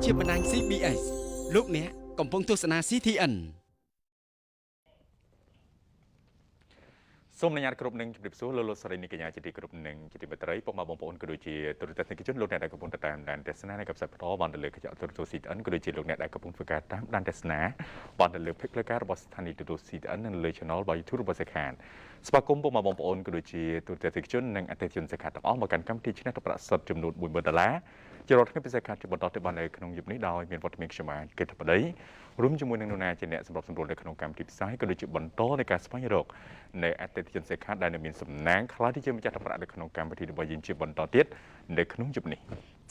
ជាបណ្ដាញ CBS លោកអ្នកកំពុងទស្សនា CTN សូមអនុញ្ញាតគ្រប់នឹងជម្រាបសួរលោកស្រីនាងកញ្ញាជាទីគោរពនឹងជាទីមេត្រីពុកម៉ែបងប្អូនក៏ដូចជាទូរទស្សនិកជនលោកអ្នកដែលកំពុងតាមដានទស្សនានៃកັບផ្សាយផ្ទាល់បានទៅលើកញ្ចក់ទូរទស្សន៍ CTN ក៏ដូចជាលោកអ្នកដែលកំពុងធ្វើការតាមដានទស្សនាបានទៅលើเพจផ្លូវការរបស់ស្ថានីយ៍ទូរទស្សន៍ CTN និងលើ Channel របស់ YouTube របស់សេខានស្វាគមន៍ពុកម៉ែបងប្អូនក៏ដូចជាទូរទស្សនិកជននិងអតិថិជនសេខានទាំងអស់មកកាន់កម្មវិធីឆ្នះទឹកប្រាក់សុទ្ធចំនួន$40,000ជារដ្ឋាភិបាលពិសេសខាត់ជាបន្តទៅបាននៅក្នុងយុគនេះដោយមានវត្តមានខ្ញុំបានគេថាបដីរួមជាមួយនឹងលោកណាជាអ្នកសម្របសម្រួលនៅក្នុងកម្មវិធីផ្សាយក៏ដូចជាបន្តនៃការស្វែងរកនៅអតិថិជនសេខាត់ដែលមានសំណាងខ្លះទីជាម្ចាស់ទឹកប្រាក់នៅក្នុងកម្មវិធីរបស់យើងជាបន្តទៀតនៅក្នុងយុគនេះ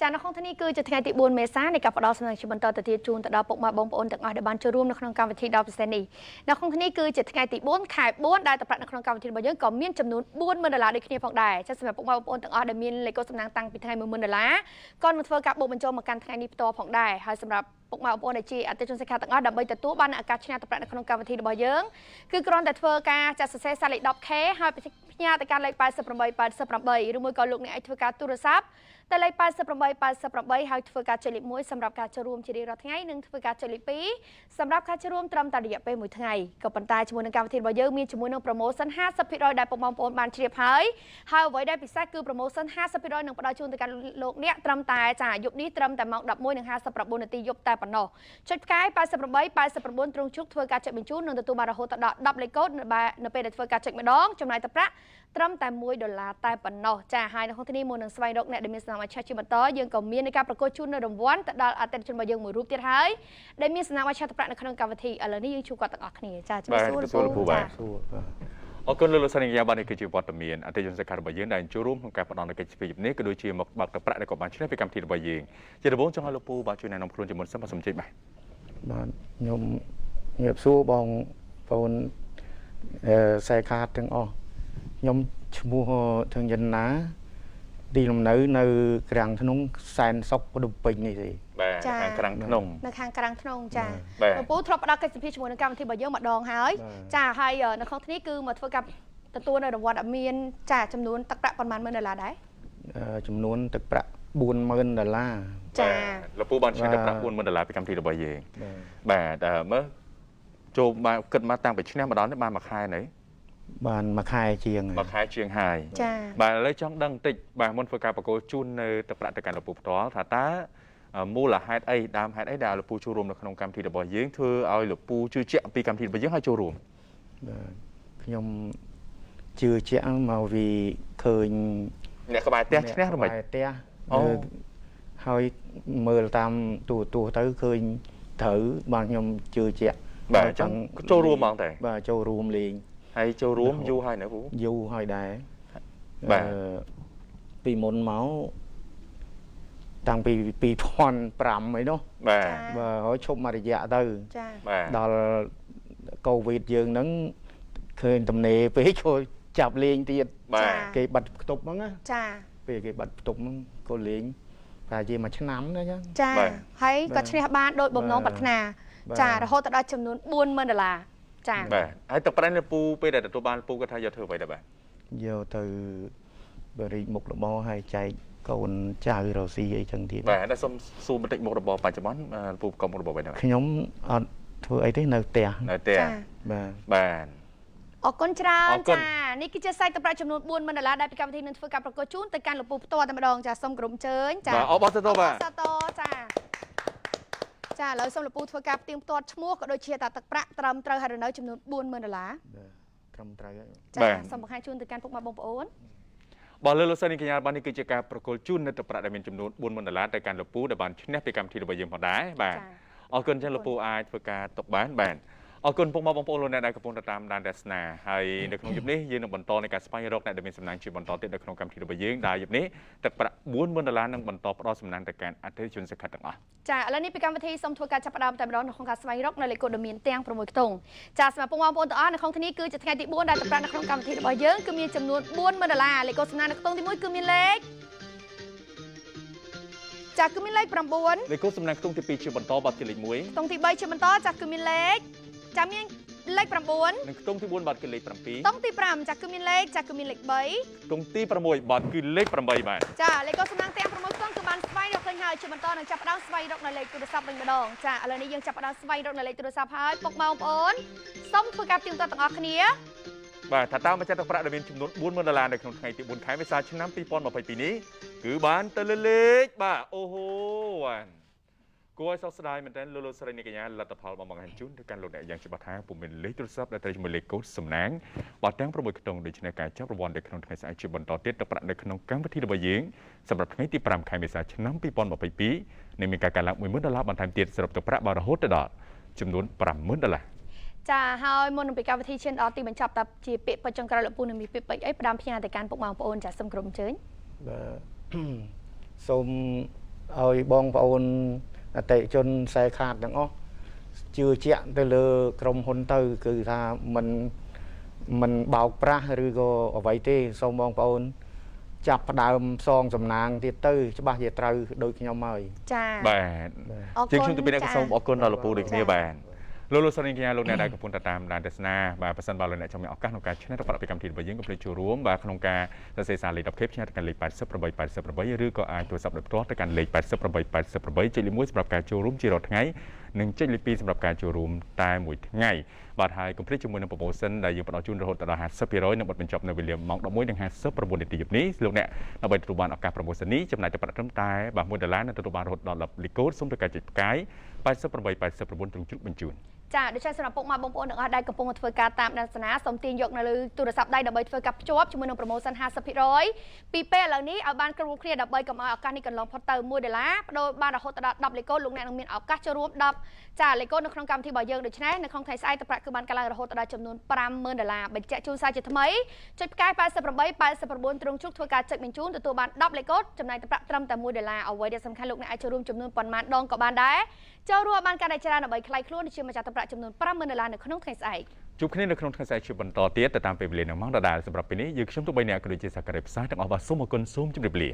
ចានៅក្នុងថ្ងៃនេះគឺជាថ្ងៃទី4មេសានៃការផ្ដល់សំណងជាបន្តទៅទៀតជូនទៅដល់ពុកម៉ែបងប្អូនទាំងអស់ដែលបានចូលរួមនៅក្នុងកម្មវិធី10%នេះនៅក្នុងថ្ងៃនេះគឺជាថ្ងៃទី4ខែ4ដែលទឹកប្រាក់នៅក្នុងកម្មវិធីរបស់យើងក៏មានចំនួន$40,000ដូចគ្នាផងដែរចាសម្រាប់ពុកម៉ែបងប្អូនទាំងអស់ដែលមានលេខកូដសំណាងតាំងពីថ្ងៃ$10,000ក៏នឹងធ្វើការបូកបញ្ចូលមកកាន់ថ្ងៃនេះផ្ទាល់ផងដែរហើយសម្រាប់ពុកម៉ែបងប្អូនដែលជាអតិថិជនសេខាទាំងអស់ដើម្បីទទួលបានឱកាសឈ្នះទឹកប្រាក់នៅក្នុងកម្មវិធីរបស់យើងគឺគ្រាន់តែធ្វើការចាត់សរសេរសារលេខ 10K ហើយផ្ញើទៅកាន់លេខ8888ឬមួយក៏លោកអ្នកអាចធ្វើការទូរស័ព្ទតែលេខ8888ហើយធ្វើការចុចលេខ1សម្រាប់ការចូលរួមជារៀងរាល់ថ្ងៃនិងធ្វើការចុចលេខ2សម្រាប់ការចូលរួមត្រឹមតែរយៈពេល1ថ្ងៃក៏ប៉ុន្តែជាមួយនឹងកម្មវិធីរបស់យើងមានជាមួយនឹង promotion 50% ដែលពុកម៉ែបងប្អូនបានជ្រាបហើយអ្វីដែលពិសេសគឺ promotion 50% នឹងផ្ដល់ជូនទៅកាន់លោកអ្នកត្រឹមតែចាយប់នេះត្រឹមតែម៉ោង 11:59 នាទីយប់តែប៉ុណ្ណោះចុចផ្កាយ8889ទ្រង់ជុកធ្វើការចុចបញ្ជូននឹងទទួលបានរហូតដល់10លេខកូដនៅពេលដែលធ្វើការចុចម្ដងចំណាយទឹកប្រាក់ត្រឹមតែ$1តែប៉ុណ្ណោះចាហើយនៅក្នុងទីនេះមុននឹងស្វែងរកអ្នកដែលមានសំណាងអាចជាបន្តយើងក៏មាននៃការប្រកួតជូននៅរង្វាន់ទៅដល់អតិថិជនរបស់យើងមួយរូបទៀតហើយដែលមានសំណាងអាចទឹកប្រាក់នៅក្នុងកម្មវិធីឥឡូវនេះយើងជួបគាត់ទាំងអស់គ្នាចាជំរាបសួរលោកពូបាទអរគុណលោកស្រីយាបាននេះគឺជាវត្តមានអតិថិជនសេខារបស់យើងដែលចូលរួមក្នុងការផ្ដល់នូវកិច្ចស្វែងយល់នេះក៏ដូចជាមកបើកទឹកប្រាក់ដែលក៏បានឈ្នះពីកម្មវិធីរបស់យើងជាដំបូងចង់ឲ្យលោកពូបាទជួយណែនាំខ្លួនជាមុនសិនបាទសូមជម្រាបបាទខ្ញុំជំរាបសួរបងប្អូនសេខាទាំងអស់ខ្ញុំឈ្មោះធឹងយិនណាទីលំនៅនៅក្រាំងធ្នង់សែនសុកភ្នំពេញនេះទេបាទខាងក្រាំងធ្នង់នៅខាងក្រាំងធ្នង់ចាលោកពូធ្លាប់ផ្ដល់កិច្ចសម្ភារជាមួយនឹងកម្មវិធីរបស់យើងម្ដងហើយចាហើយនៅក្នុងទីនេះគឺមកធ្វើការទទួលនៅរង្វាន់អត់មានចាចំនួនទឹកប្រាក់ប៉ុន្មាន$10,000ដែរចំនួនទឹកប្រាក់$40,000ចាលោកពូបានឈ្នះទឹកប្រាក់$40,000ពីកម្មវិធីរបស់យើងបាទមើលចូលមកគិតមកតាំងពីឈ្នះម្ដងនេះបានមួយខែនេះបានមួយខែជាងហើយចាបាទឥឡូវចង់ដឹងបន្តិចបាទមុនធ្វើការប្រកួតជូននៅទឹកប្រាក់ទៅកាន់លោកពូផ្ទាល់ថាតើមូលហេតុអីដើមហេតុអីដែលលោកពូចូលរួមនៅក្នុងកម្មវិធីរបស់យើងធ្វើឲ្យលោកពូជឿជាក់ពីកម្មវិធីរបស់យើងឲ្យចូលរួមបាទខ្ញុំជឿជាក់មកvìឃើញអ្នកក្បែរផ្ទះឈ្នះឬមិនផ្ទះហើយមើលតាមទូទៅឃើញត្រូវបានខ្ញុំជឿជាក់បាទអញ្ចឹងចូលរួមហ្មងតែបាទចូលរួមលេងហើយចូលរួមយូរហើយនៅពូយូរហើយដែរបាទពីមុនមកតាំងពី2005អីនោះបាទហើយឈប់មករយៈទៅចាដល់កូវីដយើងហ្នឹងឃើញទំនេរពេកចូលចាប់លេងទៀតគេបាត់ផ្ទប់ហ្នឹងណាចាពេលគេបាត់ផ្ទប់ហ្នឹងក៏លេងប្រហែលជាមួយឆ្នាំណាចឹងចាហើយក៏ឈ្នះបានដោយបំណងប្រាថ្នាចារហូតដល់ចំនួន$40,000ចាបាទហើយទឹកប្រាក់នៅពូពេលដែលទទួលបានពូគាត់ថាយកធ្វើអ្វីដែរបាទយកទៅបរិយាមុខរបរឲ្យចែកកូនចៅរស់ស៊ីអីចឹងទៀតបាទតែសូមសួរបន្តិចមុខរបរបច្ចុប្បន្នពូប្រកបមុខរបរអ្វីដែរខ្ញុំអត់ធ្វើអីទេនៅផ្ទះបាទបាទអរគុណច្រើនចានេះគឺជាសាច់ទឹកប្រាក់ចំនួន$40,000ដែលពីកម្មវិធីនឹងធ្វើការប្រកួតជូនទៅកាន់លោកពូផ្ទាល់តែម្ដងចាសូមក្រុមជើញចាអបអរសាទរបាទសាទរចាឥឡូវសូមលោកពូធ្វើការផ្ទៀងផ្ទាត់ឈ្មោះក៏ដូចជាតាទឹកប្រាក់ត្រឹមត្រូវហើយនៅចំនួន$40,000ត្រឹមត្រូវចាសូមបង្ហាញជូនទៅកាន់ពុកម៉ែបងប្អូនបាទលោកស្រីកញ្ញាបាននេះគឺជាការប្រកួតជូននៅទឹកប្រាក់ដែលមានចំនួន$40,000ទៅកាន់លោកពូដែលបានឈ្នះពីកម្មវិធីរបស់យើងផងដែរបាទអរគុណចឹងលោកពូអាចធ្វើការទុកបានអរគុណពុកម៉ែបងប្អូនលោកអ្នកដែលកំពុងតាមដានទស្សនាហើយនៅក្នុងយុគនេះយើងនឹងបន្តនៃការស្វែងរកអ្នកដែលមានសំណាងជាបន្តទៀតនៅក្នុងកម្មវិធីរបស់យើងដែលយុគនេះទឹកប្រាក់$40,000នឹងបន្តផ្ដល់សំណាងទៅកាន់អតិថិជនសេខាទាំងអស់ចាឥឡូវនេះពីកម្មវិធីសូមធ្វើការចាប់ផ្ដើមតែម្ដងនៅក្នុងការស្វែងរកនៅលេខកូដដែលមានទាំង6ខ្ទង់ចាសម្រាប់ពុកម៉ែបងប្អូនទាំងអស់នៅក្នុងថ្ងៃនេះគឺជាថ្ងៃទី4ដែលទឹកប្រាក់នៅក្នុងកម្មវិធីរបស់យើងគឺមានចំនួន$40,000លេខកូដសំណាងនៅខ្ទង់ទី1គឺមានលេខចាគឺមានលេខ9លេខកូដសំណាងខ្ទង់ទី2ជាបន្តបាត់ជាលេខ1ខ្ទង់ទី3ជាបន្តចាគឺមានលេខចាមានលេខ9និងខ្ទង់ទី4បាត់គឺលេខ7ខ្ទង់ទី5ចាគឺមានលេខ3ខ្ទង់ទី6បាត់គឺលេខ8បាទចាលេខកូដសំណាងទាំង6ខ្ទង់គឺបានស្វែងរកឃើញហើយ ហើយជាបន្តនឹងចាប់ផ្ដើមស្វែងរកនៅលេខទូរស័ព្ទវិញម្ដងចាឥឡូវនេះយើងចាប់ផ្ដើមស្វែងរកនៅលេខទូរស័ព្ទហើយពុកម៉ែបងប្អូនសូមធ្វើការផ្ទៀងផ្ទាត់ទាំងអស់គ្នាបាទថាតើម្ចាស់ទឹកប្រាក់ដែលមានចំនួន$40,000នៅក្នុងថ្ងៃទី4ខែមេសាឆ្នាំ2022នេះគឺបានទៅលើលេខបាទអូហូបានគួរឲ្យសោកស្ដាយមែនទែនលោកស្រីនាងកញ្ញាលទ្ធផលបងបង្ហាញជូនទៅកាន់លោកអ្នកយ៉ាងច្បាស់ថាពុំមានលេខទូរស័ព្ទដែលត្រូវជាមួយលេខកូដសំណាងបាទទាំង6ខ្ទង់ដូច្នេះការចាប់រង្វាន់នៅក្នុងថ្ងៃស្អែកជាបន្តទៀតទឹកប្រាក់នៅក្នុងកម្មវិធីរបស់យើងសម្រាប់ថ្ងៃទី5ខែមេសាឆ្នាំ2022នឹងមានការកើនឡើង$10,000បន្ថែមទៀតសរុបទឹកប្រាក់បានរហូតដល់ចំនួន$50,000ចាហើយមុននឹងពីកម្មវិធីឈានដល់ទីបញ្ចប់តើជាពាក្យពេចន៍ចុងក្រោយលោកពូនឹងមានពាក្យពេចន៍អីផ្ដាំផ្ញើទៅកាន់ពុកម៉ែបងប្អូនចាសូមក្រុមអញ្ជើញបាទសូមឲ្យបងប្អូនអតិជនខ្សែខាតទាំងអស់ជឿជាក់ទៅលើក្រុមហ៊ុនទៅគឺថាมันបោកប្រាស់ឬក៏អ្វីទេសូមបងប្អូនចាប់ផ្ដើមសងសំណាងទៀតទៅច្បាស់ជាត្រូវដូចខ្ញុំហើយចាបាទជាងខ្ញុំទៅពីនេះក៏សូមអរគុណដល់លោកពូដូចគ្នាបាទលោកស្រីកញ្ញាលោកអ្នកដែលកំពុងតាមដានទស្សនាបាទប៉ះសិនបើលោកអ្នកចង់មានឱកាសក្នុងការឆ្នះរកប្រាក់ពីកម្មវិធីរបស់យើងកុំភ្លេចចូលរួមបាទក្នុងការសរសេរសារលេខ10 ផ្ញើទៅកាន់លេខ8888ឬក៏អាចទូរស័ព្ទដោយផ្ទាល់ទៅកាន់លេខ8888ចុចលេខ1សម្រាប់ការចូលរួមជារាល់ថ្ងៃនិងចុចលេខ2សម្រាប់ការចូលរួមតែមួយថ្ងៃបាទហើយកុំភ្លេចជាមួយនឹងប្រូម៉ូសិនដែលយើងផ្ដល់ជូនរហូតដល់50%និងបិទបញ្ចប់នៅវេលាម៉ោង11:59នាទីយប់នេះលោកអ្នកដើម្បីទទួលបានឱកាសប្រូម៉ូសិននេះចំណាយតែប្រាក់ត្រឹមតែបាទ$1និងទទួលបានរហូតដល់10លីកូតសូមត្រូវការចុចផ្កាយ8889ទ្រង់ជ្រូកបញ្ជូនចាដូច្នេះសម្រាប់ពុកម៉ែបងប្អូនទាំងអស់ដែលកំពុងធ្វើការតាមដានទស្សនាសូមទាញយកនៅលើទូរស័ព្ទដៃដើម្បីធ្វើការភ្ជាប់ជាមួយនឹង promotion 50%ពីពេលឥឡូវនេះឲ្យបានគ្រប់គ្នាដើម្បីកុំឲ្យឱកាសនេះកន្លងផុតទៅ$1បដូរបានរហូតដល់10លេខកូដលោកអ្នកនឹងមានឱកាសចូលរួម10ចាលេខកូដនៅក្នុងកម្មវិធីរបស់យើងដូច្នេះនៅក្នុងថ្ងៃស្អែកទឹកប្រាក់គឺបានកើនឡើងរហូតដល់ចំនួន$50,000បញ្ជាក់ជូនសារជាថ្មីចុចផ្កាយ8889ទ្រង់ជ្រូកធ្វើការចុចបញ្ជូនទទួលបាន10លេខកូដចំណាយទឹកប្រាក់ត្រឹមតែ$1អ្វីដែលសំខាន់លោកអ្នកអាចចូលរួមចំនួនប៉ុន្មានដងក៏បានដែរចូលរួមបានការដែលច្រើនដើម្បីខ្លៃខ្លួនជាម្ចាស់ទឹកប្រាក់ចំនួន$50,000នៅក្នុងថ្ងៃស្អែកជួបគ្នានៅក្នុងថ្ងៃស្អែកជាបន្តទៀតទៅតាមពេលវេលានឹងម៉ោងដដែលសម្រាប់ពេលនេះយើងខ្ញុំទូ3នាក់ក៏ដូចជាសាករិតផ្សាយទាំងអស់បាទសូមអរគុណសូមជម្រាបលា